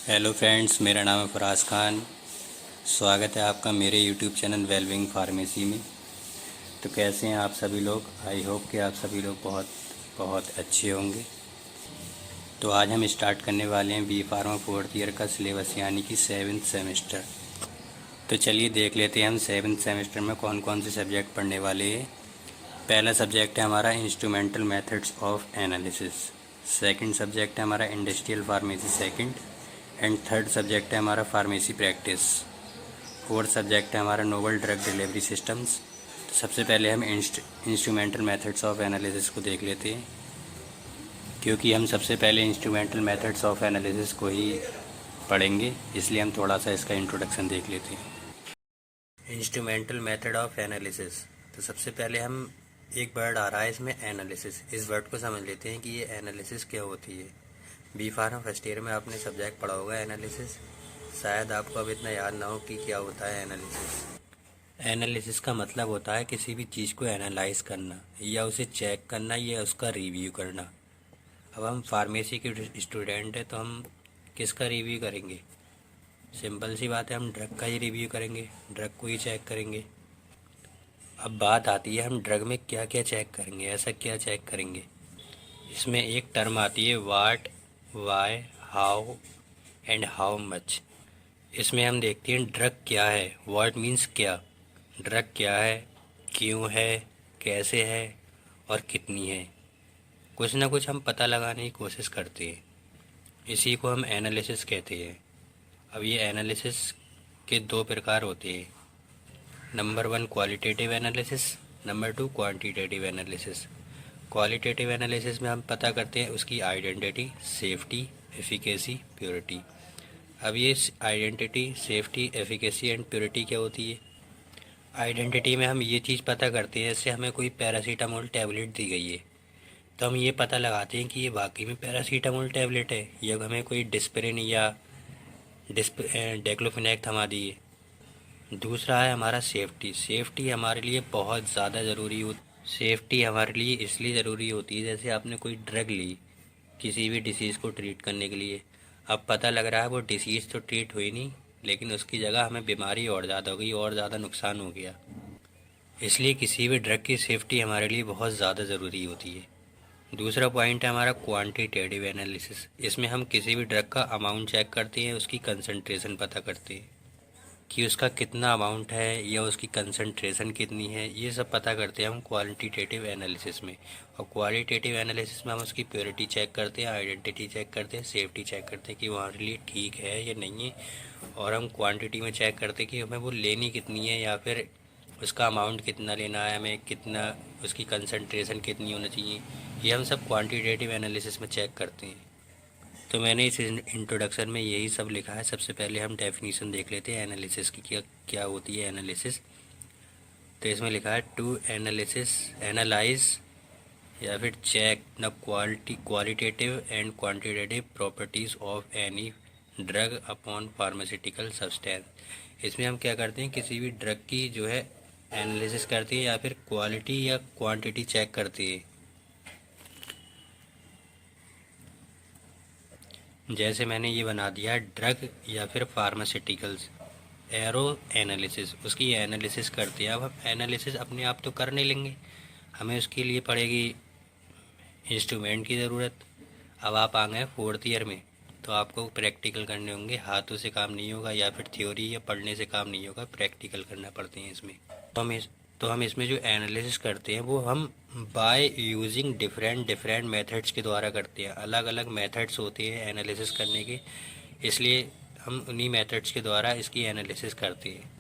Hello friends, मेरा नाम है फराज खान। स्वागत है आपका मेरे यूट्यूब चैनल वेलबिंग फार्मेसी में। तो कैसे हैं आप सभी लोग? आई होप कि आप सभी लोग बहुत बहुत अच्छे होंगे। तो आज हम स्टार्ट करने वाले हैं बी फार्मा फोर्थ ईयर का सिलेबस यानी कि 7th सेमेस्टर। तो चलिए देख लेते हैं हम 7th सेमेस्टर में कौन कौन से सब्जेक्ट पढ़ने वाले हैं। पहला सब्जेक्ट है हमारा instrumental methods of analysis. Second subject है हमारा industrial pharmacy second. And third subject है हमारा फार्मेसी प्रैक्टिस। फोर्थ सब्जेक्ट है हमारा नोवल ड्रग डिलीवरी सिस्टम्स। तो सबसे पहले हम इंस्ट्रूमेंटल मेथड्स ऑफ एनालिसिस को देख लेते हैं, क्योंकि हम सबसे पहले इंस्ट्रूमेंटल मेथड्स ऑफ एनालिसिस को ही पढ़ेंगे, इसलिए हम थोड़ा सा इसका इंट्रोडक्शन देख लेते हैं। Instrumental method of analysis. तो सबसे पहले हम एक वर्ड आ रहा है इसमें एनालिसिस, इस वर्ड को समझ लेते हैं कि ये एनालिसिस क्या होती है। बी फार्मा फर्स्ट ईयर में आपने सब्जेक्ट पढ़ा होगा एनालिसिस। शायद आपको अब इतना याद ना हो कि क्या होता है एनालिसिस। एनालिसिस का मतलब होता है किसी भी चीज़ को एनालाइज करना या उसे चेक करना या उसका रिव्यू करना। अब हम फार्मेसी के स्टूडेंट हैं तो हम किसका रिव्यू करेंगे? सिंपल सी बात है, हम ड्रग का ही रिव्यू करेंगे, ड्रग को ही चेक करेंगे। अब बात आती है हम ड्रग में क्या क्या चेक करेंगे, ऐसा क्या चेक करेंगे। इसमें एक टर्म आती है what, why, how and how much. इसमें हम देखते हैं ड्रग क्या है। व्हाट मीन्स क्या, ड्रग क्या है, क्यों है, कैसे है और कितनी है। कुछ ना कुछ हम पता लगाने की कोशिश करते हैं, इसी को हम एनालिसिस कहते हैं। अब ये एनालिसिस के दो प्रकार होते हैं। Number 1 qualitative analysis, number 2 quantitative analysis. Qualitative analysis में हम पता करते हैं उसकी आइडेंटिटी, सेफ्टी, एफिकेसी, प्योरिटी। अब ये identity, safety, efficacy and purity क्या होती है? आइडेंटिटी में हम ये चीज़ पता करते हैं, जैसे हमें कोई पैरासीटामोल टैबलेट दी गई है तो हम ये पता लगाते हैं कि ये वाकई में पैरासीटामोल टैबलेट है या हमें कोई डिस्प्रिन या डेक्लोफेनेक थमा दी है। दूसरा है हमारा सेफ्टी। सेफ्टी हमारे लिए बहुत ज़्यादा ज़रूरी हो। सेफ्टी हमारे लिए इसलिए ज़रूरी होती है, जैसे आपने कोई ड्रग ली किसी भी डिसीज़ को ट्रीट करने के लिए, अब पता लग रहा है वो डिसीज़ तो ट्रीट हुई नहीं, लेकिन उसकी जगह हमें बीमारी और ज़्यादा हो गई और ज़्यादा नुकसान हो गया। इसलिए किसी भी ड्रग की सेफ्टी हमारे लिए बहुत ज़्यादा ज़रूरी होती है। दूसरा पॉइंट है हमारा क्वांटिटेटिव एनालिसिस। इसमें हम किसी भी ड्रग का अमाउंट चेक करते हैं, उसकी कंसंट्रेशन पता करते हैं कि उसका कितना अमाउंट है या उसकी कंसंट्रेशन कितनी है, ये सब पता करते हैं हम क्वालिटेटिव एनालिसिस में। और क्वालिटेटिव एनालिसिस में हम उसकी प्योरिटी चेक करते हैं, आइडेंटिटी चेक करते हैं, सेफ्टी चेक करते हैं कि वो हमारे लिए ठीक है या नहीं है। और हम क्वांटिटी में चेक करते हैं कि हमें वो लेनी कितनी है या फिर उसका अमाउंट कितना लेना है, हमें कितना, उसकी कंसंट्रेशन कितनी होनी चाहिए। ये हम सब क्वांटिटेटिव एनालिसिस में चेक करते हैं। तो मैंने इस इंट्रोडक्शन में यही सब लिखा है। सबसे पहले हम डेफिनेशन देख लेते हैं एनालिसिस की, क्या क्या होती है एनालिसिस। तो इसमें लिखा है टू एनालिसिस, एनालाइज या फिर check the qualitative and quantitative properties of any drug upon pharmaceutical substance. इसमें हम क्या करते हैं, किसी भी ड्रग की जो है एनालिसिस करते हैं या फिर क्वालिटी या क्वांटिटी चेक करते हैं। जैसे मैंने ये बना दिया ड्रग या फिर फार्मास्यूटिकल्स, एरो एनालिसिस, उसकी एनालिसिस करते हैं। अब हम एनालिसिस अपने आप तो कर नहीं लेंगे, हमें उसके लिए पड़ेगी इंस्ट्रूमेंट की ज़रूरत। अब आप आ गए फोर्थ ईयर में तो आपको प्रैक्टिकल करने होंगे, हाथों से काम नहीं होगा या फिर थ्योरी या पढ़ने से काम नहीं होगा, प्रैक्टिकल करना पड़ते हैं इसमें। तो हम इसमें जो एनालिसिस करते हैं वो हम बाय यूजिंग डिफरेंट मेथड्स के द्वारा करते हैं। अलग अलग मेथड्स होते हैं एनालिसिस करने के, इसलिए हम उन्हीं मेथड्स के द्वारा इसकी एनालिसिस करते हैं।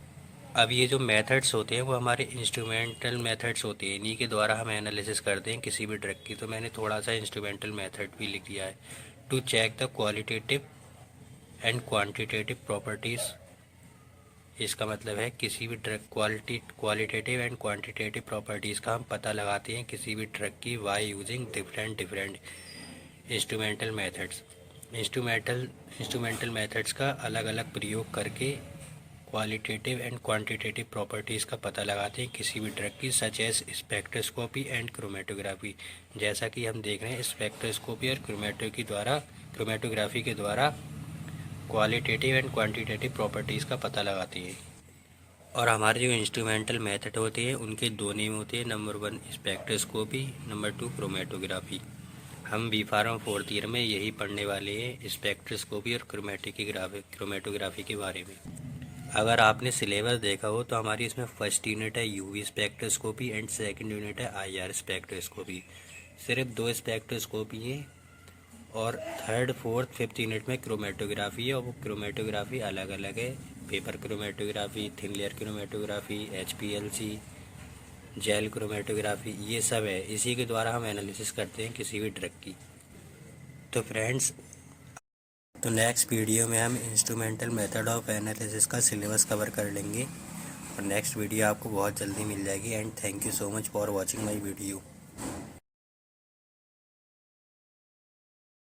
अब ये जो मेथड्स होते हैं वो हमारे इंस्ट्रूमेंटल मेथड्स होते हैं, इन्हीं के द्वारा हम एनालिसिस करते हैं किसी भी ड्रग की। तो मैंने थोड़ा सा इंस्ट्रूमेंटल मेथड भी लिख दिया है। To check the qualitative and quantitative properties, इसका मतलब है किसी भी drug qualitative and quantitative properties का हम पता लगाते हैं किसी भी ड्रग की by using different instrumental methods. Instrumental methods का अलग अलग प्रयोग करके क्वालिटेटिव एंड क्वांटिटेटिव प्रॉपर्टीज़ का पता लगाते हैं किसी भी ड्रग की, such as spectroscopy and chromatography. जैसा कि हम देख रहे हैं स्पेक्ट्रोस्कोपी और क्रोमेटोग्राफी के द्वारा क्वालिटेटिव एंड क्वांटिटेटिव प्रॉपर्टीज़ का पता लगाती है। और हमारे जो इंस्ट्रूमेंटल मेथड होते हैं उनके दो नेम होते हैं, नंबर 1 स्पेक्ट्रोस्कोपी, नंबर 2 क्रोमेटोग्राफी। हम बी फार्म 4th ईयर में यही पढ़ने वाले हैं, स्पेक्ट्रोस्कोपी और क्रोमेटोग्राफी के बारे में। अगर आपने सिलेबस देखा हो तो हमारी इसमें फर्स्ट यूनिट है UV spectroscopy and second unit है आईआर स्पेक्ट्रोस्कोपी। सिर्फ 2 स्पेक्ट्रोस्कोपी है और थर्ड फोर्थ फिफ्थ यूनिट में क्रोमेटोग्राफी है, और वो क्रोमेटोग्राफी अलग अलग है। Paper chromatography, thin layer chromatography, HPLC, jail chromatography, ये सब है। इसी के द्वारा हम एनालिसिस करते हैं किसी भी ड्रग की। तो फ्रेंड्स, तो नेक्स्ट वीडियो में हम इंस्ट्रूमेंटल मेथड ऑफ एनालिसिस का सिलेबस कवर कर लेंगे, और नेक्स्ट वीडियो आपको बहुत जल्दी मिल जाएगी। And thank you so much for watching my video.